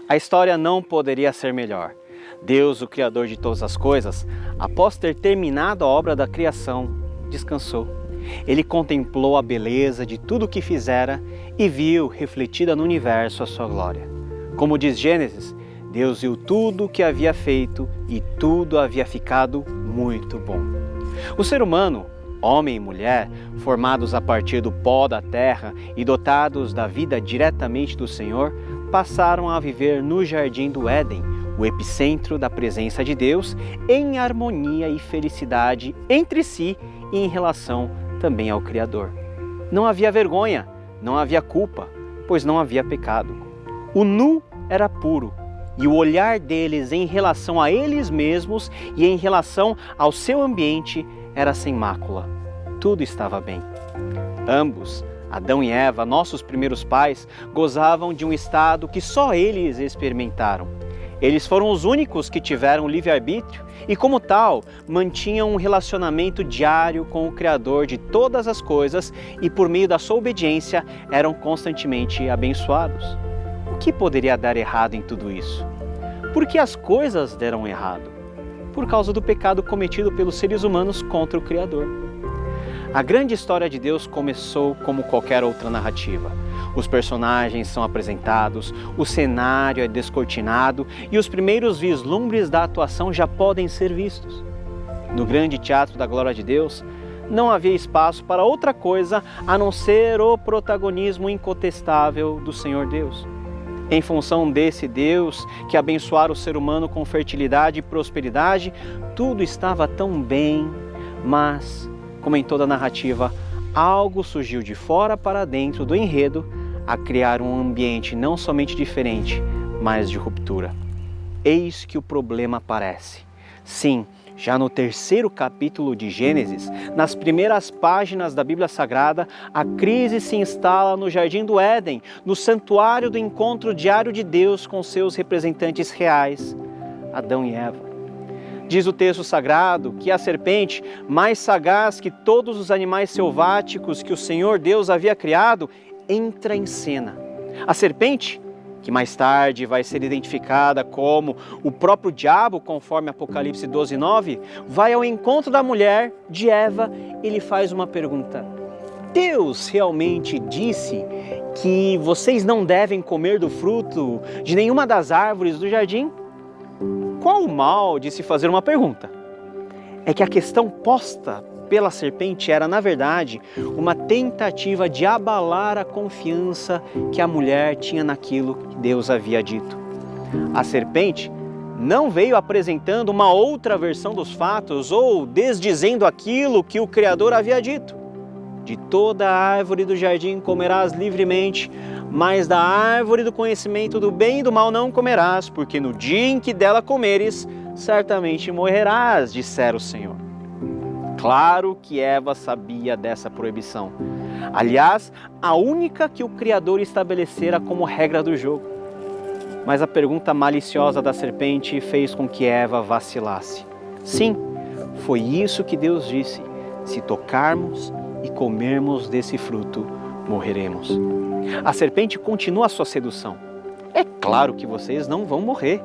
A história não poderia ser melhor. Deus, o Criador de todas as coisas, após ter terminado a obra da criação, descansou. Ele contemplou a beleza de tudo o que fizera e viu refletida no universo a sua glória. Como diz Gênesis, Deus viu tudo o que havia feito e tudo havia ficado muito bom. O ser humano, homem e mulher, formados a partir do pó da terra e dotados da vida diretamente do Senhor, passaram a viver no Jardim do Éden, o epicentro da presença de Deus, em harmonia e felicidade entre si e em relação também ao Criador. Não havia vergonha, não havia culpa, pois não havia pecado. O nu era puro e o olhar deles em relação a eles mesmos e em relação ao seu ambiente era sem mácula. Tudo estava bem. Ambos, Adão e Eva, nossos primeiros pais, gozavam de um estado que só eles experimentaram. Eles foram os únicos que tiveram livre-arbítrio e, como tal, mantinham um relacionamento diário com o Criador de todas as coisas e, por meio da sua obediência, eram constantemente abençoados. O que poderia dar errado em tudo isso? Por que as coisas deram errado? Por causa do pecado cometido pelos seres humanos contra o Criador. A grande história de Deus começou como qualquer outra narrativa. Os personagens são apresentados, o cenário é descortinado e os primeiros vislumbres da atuação já podem ser vistos. No grande teatro da glória de Deus, não havia espaço para outra coisa a não ser o protagonismo incontestável do Senhor Deus. Em função desse Deus que abençoara o ser humano com fertilidade e prosperidade, tudo estava tão bem, mas, como em toda narrativa, algo surgiu de fora para dentro do enredo a criar um ambiente não somente diferente, mas de ruptura. Eis que o problema aparece. Sim, já no terceiro capítulo de Gênesis, nas primeiras páginas da Bíblia Sagrada, a crise se instala no Jardim do Éden, no santuário do encontro diário de Deus com seus representantes reais, Adão e Eva. Diz o texto sagrado que a serpente, mais sagaz que todos os animais selváticos que o Senhor Deus havia criado, entra em cena. A serpente, que mais tarde vai ser identificada como o próprio diabo, conforme Apocalipse 12:9, vai ao encontro da mulher, de Eva, e lhe faz uma pergunta. Deus realmente disse que vocês não devem comer do fruto de nenhuma das árvores do jardim? Qual o mal de se fazer uma pergunta? É que a questão posta pela serpente era, na verdade, uma tentativa de abalar a confiança que a mulher tinha naquilo que Deus havia dito. A serpente não veio apresentando uma outra versão dos fatos ou desdizendo aquilo que o Criador havia dito. De toda a árvore do jardim comerás livremente, mas da árvore do conhecimento do bem e do mal não comerás, porque no dia em que dela comeres, certamente morrerás, dissera o Senhor. Claro que Eva sabia dessa proibição. Aliás, a única que o Criador estabelecera como regra do jogo. Mas a pergunta maliciosa da serpente fez com que Eva vacilasse. Sim, foi isso que Deus disse. Se tocarmos e comermos desse fruto, morreremos. A serpente continua a sua sedução. É claro que vocês não vão morrer.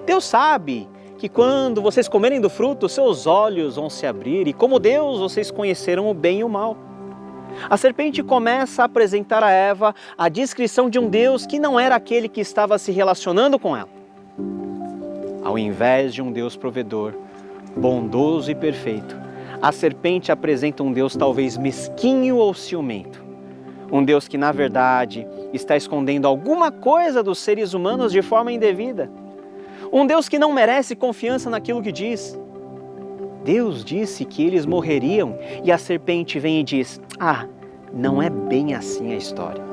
Deus sabe que quando vocês comerem do fruto, seus olhos vão se abrir e, como Deus, vocês conhecerão o bem e o mal. A serpente começa a apresentar a Eva a descrição de um Deus que não era aquele que estava se relacionando com ela. Ao invés de um Deus provedor, bondoso e perfeito, a serpente apresenta um Deus talvez mesquinho ou ciumento. Um Deus que, na verdade, está escondendo alguma coisa dos seres humanos de forma indevida. Um Deus que não merece confiança naquilo que diz. Deus disse que eles morreriam e a serpente vem e diz: não é bem assim a história.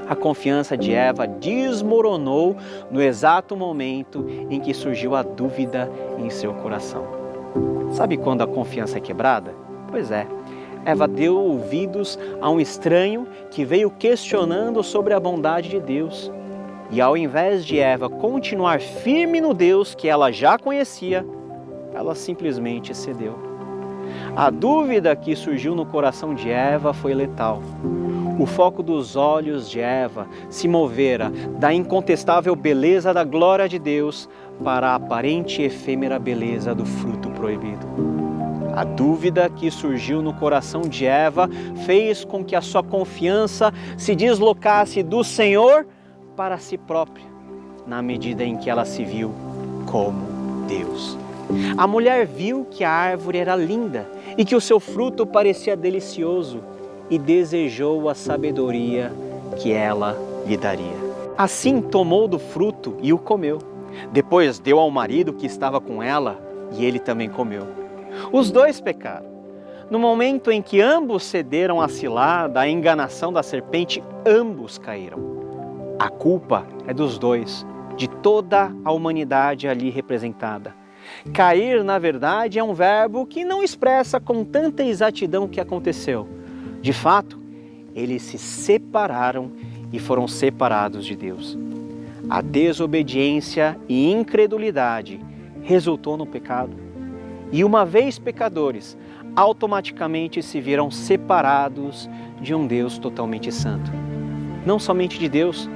A confiança de Eva desmoronou no exato momento em que surgiu a dúvida em seu coração. Sabe quando a confiança é quebrada? Pois é, Eva deu ouvidos a um estranho que veio questionando sobre a bondade de Deus. E ao invés de Eva continuar firme no Deus que ela já conhecia, ela simplesmente cedeu. A dúvida que surgiu no coração de Eva foi letal. O foco dos olhos de Eva se movera da incontestável beleza da glória de Deus para a aparente e efêmera beleza do fruto proibido. A dúvida que surgiu no coração de Eva fez com que a sua confiança se deslocasse do Senhor para si própria, na medida em que ela se viu como Deus. A mulher viu que a árvore era linda e que o seu fruto parecia delicioso e desejou a sabedoria que ela lhe daria. Assim tomou do fruto e o comeu. Depois deu ao marido que estava com ela e ele também comeu. Os dois pecaram. No momento em que ambos cederam à cilada, à enganação da serpente, ambos caíram. A culpa é dos dois, de toda a humanidade ali representada. Cair, na verdade, é um verbo que não expressa com tanta exatidão o que aconteceu. De fato, eles se separaram e foram separados de Deus. A desobediência e incredulidade resultou no pecado. E uma vez pecadores, automaticamente se viram separados de um Deus totalmente santo. Não somente de Deus,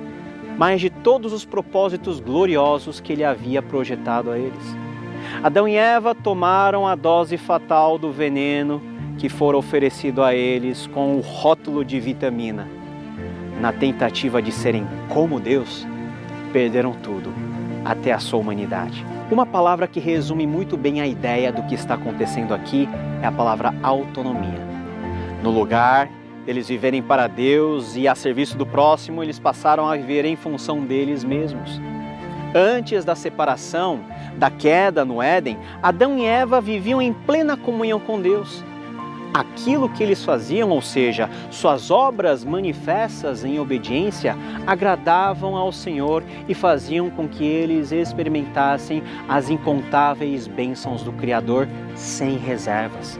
mas de todos os propósitos gloriosos que Ele havia projetado a eles. Adão e Eva tomaram a dose fatal do veneno que fora oferecido a eles com o rótulo de vitamina. Na tentativa de serem como Deus, perderam tudo, até a sua humanidade. Uma palavra que resume muito bem a ideia do que está acontecendo aqui é a palavra autonomia. No lugar deles viverem para Deus e a serviço do próximo, eles passaram a viver em função deles mesmos. Antes da separação, da queda no Éden, Adão e Eva viviam em plena comunhão com Deus. Aquilo que eles faziam, ou seja, suas obras manifestas em obediência, agradavam ao Senhor e faziam com que eles experimentassem as incontáveis bênçãos do Criador sem reservas.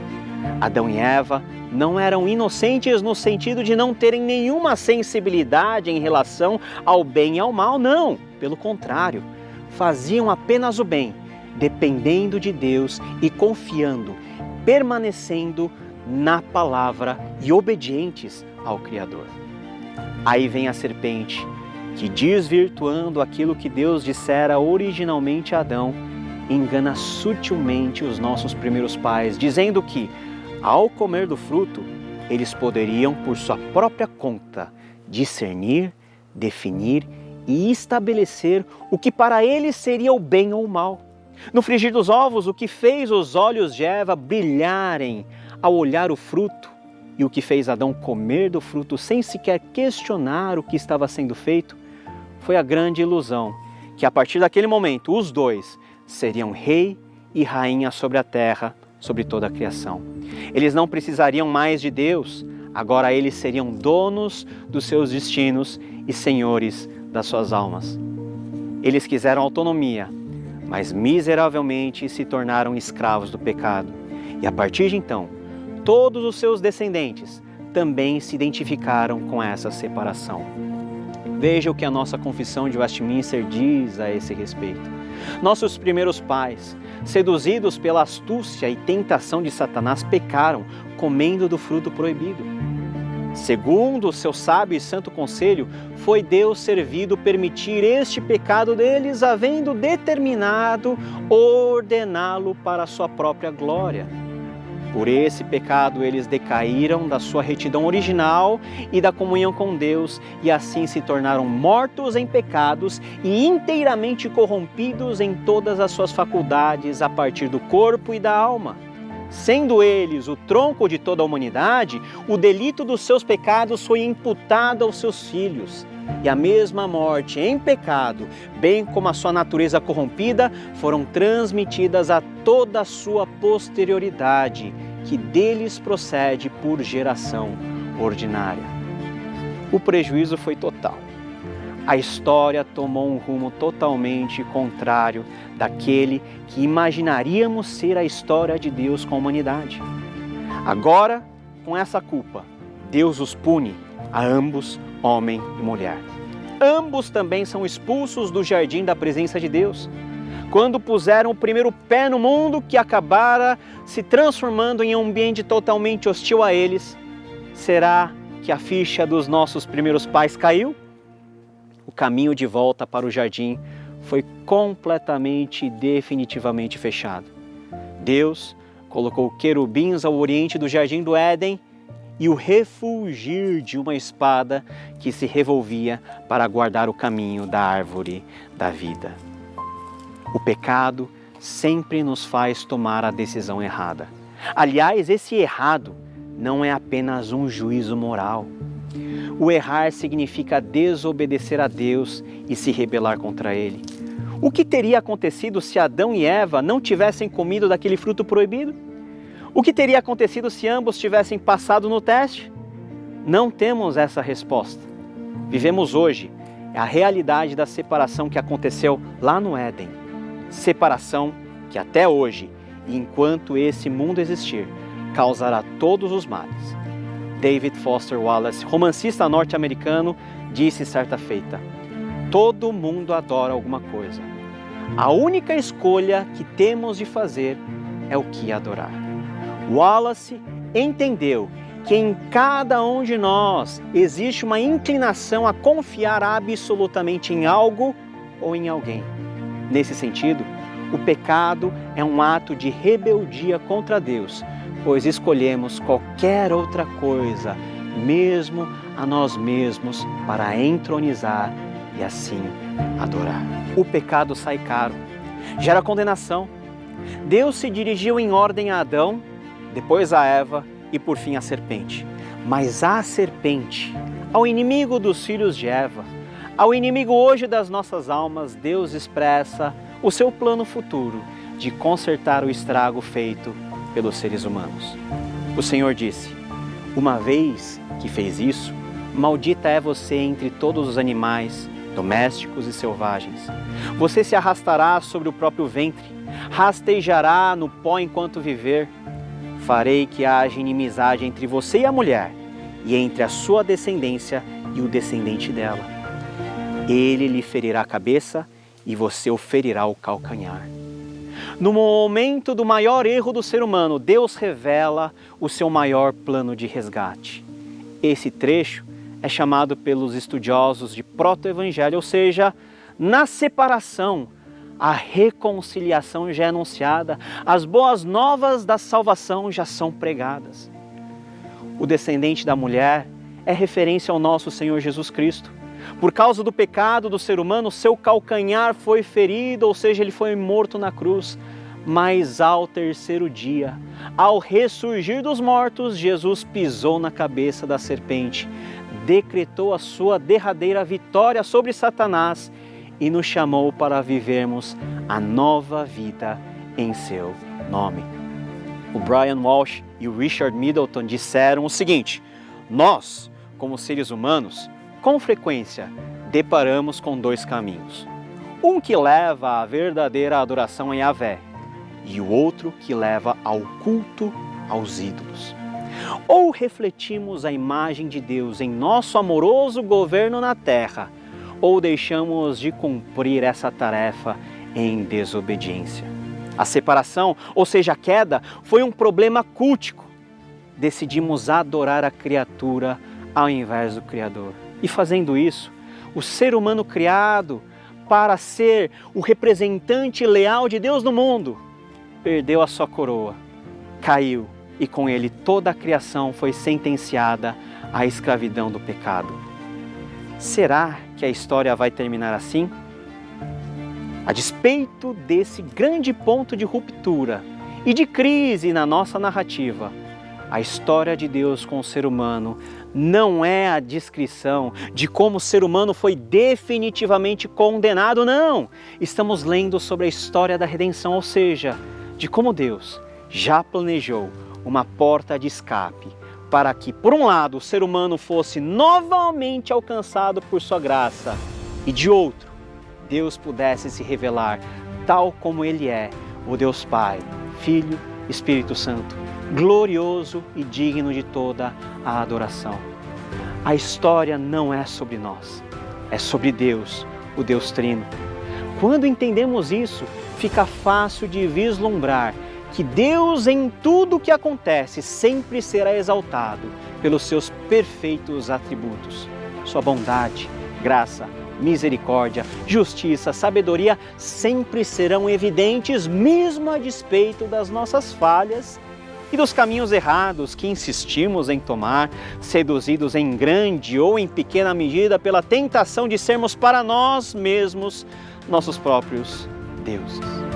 Adão e Eva não eram inocentes no sentido de não terem nenhuma sensibilidade em relação ao bem e ao mal, não. Pelo contrário, faziam apenas o bem, dependendo de Deus e confiando, permanecendo na palavra e obedientes ao Criador. Aí vem a serpente, que desvirtuando aquilo que Deus dissera originalmente a Adão, engana sutilmente os nossos primeiros pais, dizendo que, ao comer do fruto, eles poderiam, por sua própria conta, discernir, definir e estabelecer o que para eles seria o bem ou o mal. No frigir dos ovos, o que fez os olhos de Eva brilharem ao olhar o fruto e o que fez Adão comer do fruto sem sequer questionar o que estava sendo feito, foi a grande ilusão que a partir daquele momento os dois seriam rei e rainha sobre a terra, sobre toda a criação. Eles não precisariam mais de Deus, agora eles seriam donos dos seus destinos e senhores das suas almas. Eles quiseram autonomia, mas miseravelmente se tornaram escravos do pecado. E a partir de então, todos os seus descendentes também se identificaram com essa separação. Veja o que a nossa Confissão de Westminster diz a esse respeito. Nossos primeiros pais, seduzidos pela astúcia e tentação de Satanás, pecaram comendo do fruto proibido. Segundo o seu sábio e santo conselho, foi Deus servido permitir este pecado deles, havendo determinado ordená-lo para a sua própria glória. Por esse pecado eles decaíram da sua retidão original e da comunhão com Deus e assim se tornaram mortos em pecados e inteiramente corrompidos em todas as suas faculdades a partir do corpo e da alma. Sendo eles o tronco de toda a humanidade, o delito dos seus pecados foi imputado aos seus filhos. E a mesma morte em pecado, bem como a sua natureza corrompida, foram transmitidas a toda a sua posterioridade, que deles procede por geração ordinária. O prejuízo foi total. A história tomou um rumo totalmente contrário daquele que imaginaríamos ser a história de Deus com a humanidade. Agora, com essa culpa, Deus os pune a ambos, homem e mulher. Ambos também são expulsos do jardim da presença de Deus. quando puseram o primeiro pé no mundo que acabara se transformando em um ambiente totalmente hostil a eles, será que a ficha dos nossos primeiros pais caiu? O caminho de volta para o jardim foi completamente e definitivamente fechado. Deus colocou querubins ao oriente do jardim do Éden e o refulgir de uma espada que se revolvia para guardar o caminho da árvore da vida. O pecado sempre nos faz tomar a decisão errada. Aliás, esse errado não é apenas um juízo moral. O errar significa desobedecer a Deus e se rebelar contra Ele. O que teria acontecido se Adão e Eva não tivessem comido daquele fruto proibido? O que teria acontecido se ambos tivessem passado no teste? Não temos essa resposta. Vivemos hoje a realidade da separação que aconteceu lá no Éden. Separação que até hoje, enquanto esse mundo existir, causará todos os males. David Foster Wallace, romancista norte-americano, disse certa feita: todo mundo adora alguma coisa. A única escolha que temos de fazer é o que adorar. Wallace entendeu que em cada um de nós existe uma inclinação a confiar absolutamente em algo ou em alguém. Nesse sentido, o pecado é um ato de rebeldia contra Deus, pois escolhemos qualquer outra coisa, mesmo a nós mesmos, para entronizar e assim adorar. O pecado sai caro, gera condenação. Deus se dirigiu em ordem a Adão, depois a Eva e por fim a serpente. Mas a serpente, ao inimigo dos filhos de Eva, ao inimigo hoje das nossas almas, Deus expressa o seu plano futuro de consertar o estrago feito pelos seres humanos. O Senhor disse: uma vez que fez isso, maldita é você entre todos os animais, domésticos e selvagens. Você se arrastará sobre o próprio ventre, rastejará no pó enquanto viver. Farei que haja inimizade entre você e a mulher, e entre a sua descendência e o descendente dela. Ele lhe ferirá a cabeça e você o ferirá o calcanhar. No momento do maior erro do ser humano, Deus revela o seu maior plano de resgate. Esse trecho é chamado pelos estudiosos de proto-evangelho, ou seja, na separação, a reconciliação já é anunciada, as boas novas da salvação já são pregadas. O descendente da mulher é referência ao nosso Senhor Jesus Cristo. Por causa do pecado do ser humano, seu calcanhar foi ferido, ou seja, ele foi morto na cruz. Mas ao terceiro dia, ao ressurgir dos mortos, Jesus pisou na cabeça da serpente, decretou a sua derradeira vitória sobre Satanás e nos chamou para vivermos a nova vida em seu nome. O Brian Walsh e o Richard Middleton disseram o seguinte: nós, como seres humanos, com frequência deparamos com dois caminhos. Um que leva à verdadeira adoração a Yahvé e o outro que leva ao culto aos ídolos. Ou refletimos a imagem de Deus em nosso amoroso governo na terra, ou deixamos de cumprir essa tarefa em desobediência. A separação, ou seja, a queda, foi um problema cultico. Decidimos adorar a criatura ao invés do Criador. E fazendo isso, o ser humano criado para ser o representante leal de Deus no mundo, perdeu a sua coroa, caiu e com ele toda a criação foi sentenciada à escravidão do pecado. Será que a história vai terminar assim? A despeito desse grande ponto de ruptura e de crise na nossa narrativa, a história de Deus com o ser humano não é a descrição de como o ser humano foi definitivamente condenado, não! Estamos lendo sobre a história da redenção, ou seja, de como Deus já planejou uma porta de escape para que, por um lado, o ser humano fosse novamente alcançado por sua graça e, de outro, Deus pudesse se revelar tal como Ele é, o Deus Pai, Filho, Espírito Santo, glorioso e digno de toda a adoração. A história não é sobre nós, é sobre Deus, o Deus Trino. Quando entendemos isso, fica fácil de vislumbrar que Deus em tudo o que acontece sempre será exaltado pelos seus perfeitos atributos. Sua bondade, graça, misericórdia, justiça, sabedoria sempre serão evidentes, mesmo a despeito das nossas falhas e dos caminhos errados que insistimos em tomar, seduzidos em grande ou em pequena medida pela tentação de sermos para nós mesmos nossos próprios deuses.